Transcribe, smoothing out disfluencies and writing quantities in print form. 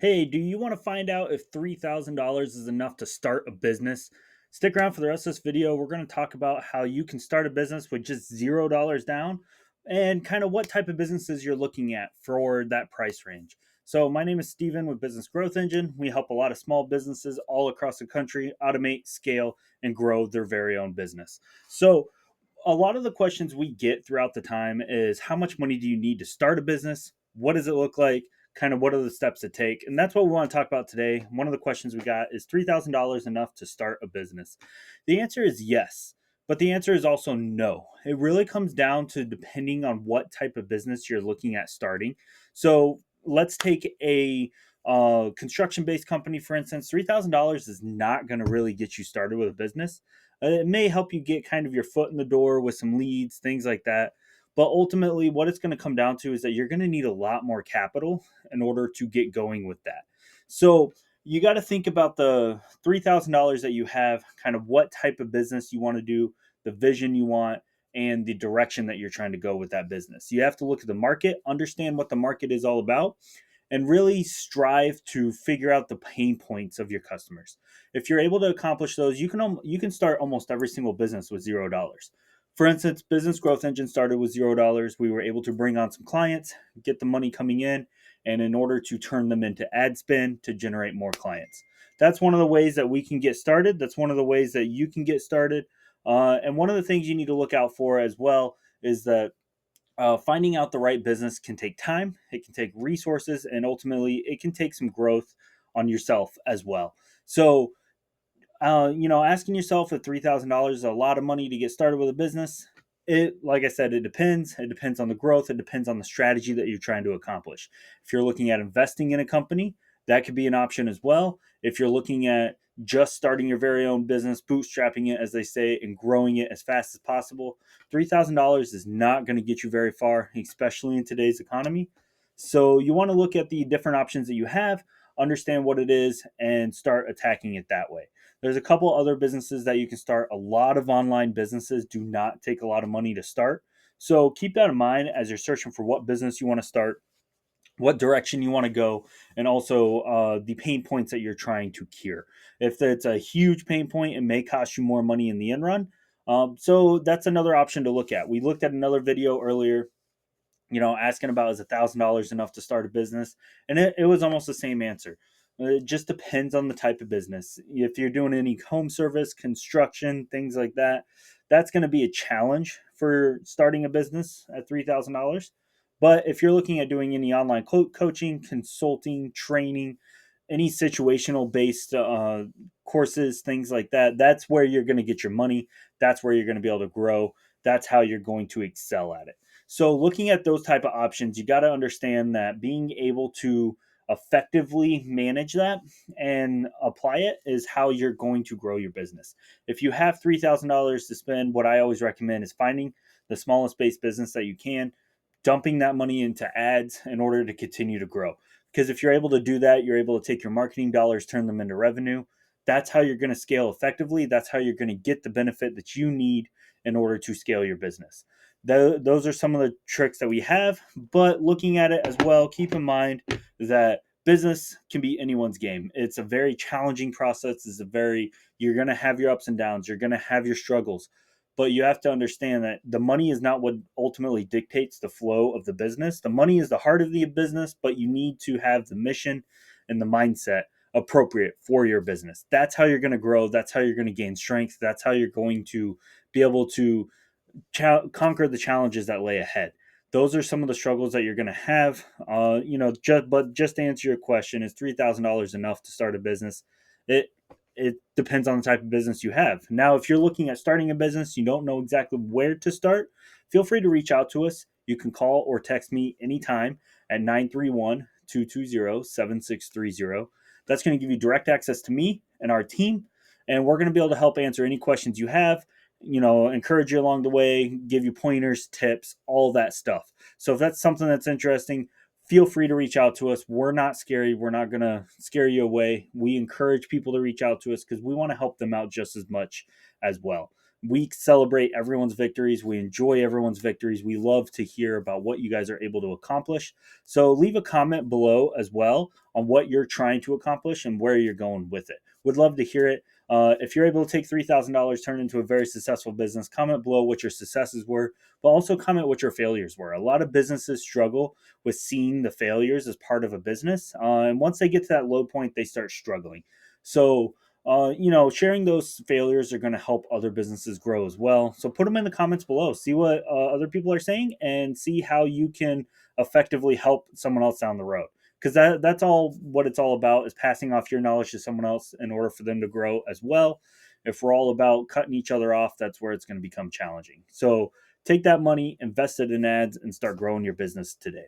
Hey, do you want to find out if $3,000 is enough to start a business? Stick around for the rest of this video. We're going to talk about how you can start a business with just $0 down and kind of what type of businesses you're looking at for that price range. So, my name is Steven with Business Growth Engine. We help a lot of small businesses all across the country automate, scale, and grow their very own business. So, a lot of the questions we get throughout the time is how much money do you need to start a business? What does it look like? Kind of what are the steps to take? And that's what we want to talk about today. One of the questions we got is $3,000 enough to start a business? The answer is yes, but the answer is also no. It really comes down to depending on what type of business you're looking at starting. So let's take a construction based company, for instance. $3,000 is not going to really get you started with a business. It may help you get kind of your foot in the door with some leads, things like that. But ultimately, what it's going to come down to is that you're going to need a lot more capital in order to get going with that. So you got to think about the $3,000 that you have, kind of what type of business you want to do, the vision you want, and the direction that you're trying to go with that business. You have to look at the market, understand what the market is all about, and really strive to figure out the pain points of your customers. If you're able to accomplish those, you can start almost every single business with $0. For instance, Business Growth Engine started with $0. We were able to bring on some clients, get the money coming in, and in order to turn them into ad spend to generate more clients. That's one of the ways that we can get started. That's one of the ways that you can get started. And one of the things you need to look out for as well is that finding out the right business can take time, it can take resources, and ultimately it can take some growth on yourself as well. So, asking yourself if $3,000 is a lot of money to get started with a business, like I said, it depends. It depends on the growth. It depends on the strategy that you're trying to accomplish. If you're looking at investing in a company, that could be an option as well. If you're looking at just starting your very own business, bootstrapping it, as they say, and growing it as fast as possible, $3,000 is not going to get you very far, especially in today's economy. So you want to look at the different options that you have, understand what it is, and start attacking it that way. There's a couple other businesses that you can start. A lot of online businesses do not take a lot of money to start. So keep that in mind as you're searching for what business you want to start, what direction you want to go, and also the pain points that you're trying to cure. If it's a huge pain point, it may cost you more money in the end run. So that's another option to look at. We looked at another video earlier, asking about is $1,000 enough to start a business, and it was almost the same answer. It just depends on the type of business. If you're doing any home service, construction, things like that, that's going to be a challenge for starting a business at $3,000. But if you're looking at doing any online coaching, consulting, training, any situational based courses, things like that, that's where you're going to get your money. That's where you're going to be able to grow. That's how you're going to excel at it. So looking at those type of options, you got to understand that being able to effectively manage that and apply it is how you're going to grow your business. If you have $3,000 to spend, what I always recommend is finding the smallest base business that you can, dumping that money into ads in order to continue to grow. Because if you're able to do that, you're able to take your marketing dollars, turn them into revenue. That's how you're going to scale effectively. That's how you're going to get the benefit that you need in order to scale your business. Those are some of the tricks that we have, but looking at it as well, keep in mind that business can be anyone's game. It's a very challenging process. You're going to have your ups and downs. You're going to have your struggles, but you have to understand that the money is not what ultimately dictates the flow of the business. The money is the heart of the business, but you need to have the mission and the mindset appropriate for your business. That's how you're going to grow. That's how you're going to gain strength. That's how you're going to be able to conquer the challenges that lay ahead. Those are some of the struggles that you're going to have. Just to answer your question, is $3,000 enough to start a business? It it depends on the type of business you have. Now, if you're looking at starting a business, you don't know exactly where to start, feel free to reach out to us. You can call or text me anytime at 931-220-7630. That's going to give you direct access to me and our team, and we're going to be able to help answer any questions you have, encourage you along the way, give you pointers, tips, all that stuff. So if that's something that's interesting, feel free to reach out to us. We're not scary. We're not going to scare you away. We encourage people to reach out to us because we want to help them out just as much as well. We celebrate everyone's victories. We enjoy everyone's victories. We love to hear about what you guys are able to accomplish. So leave a comment below as well on what you're trying to accomplish and where you're going with it. Would love to hear it. If you're able to take $3,000, turn it into a very successful business, comment below what your successes were, but also comment what your failures were. A lot of businesses struggle with seeing the failures as part of a business. And once they get to that low point, they start struggling. So, sharing those failures are going to help other businesses grow as well. So put them in the comments below. See what other people are saying and see how you can effectively help someone else down the road. Because that's all what it's all about, is passing off your knowledge to someone else in order for them to grow as well. If we're all about cutting each other off, that's where it's going to become challenging. So take that money, invest it in ads, and start growing your business today.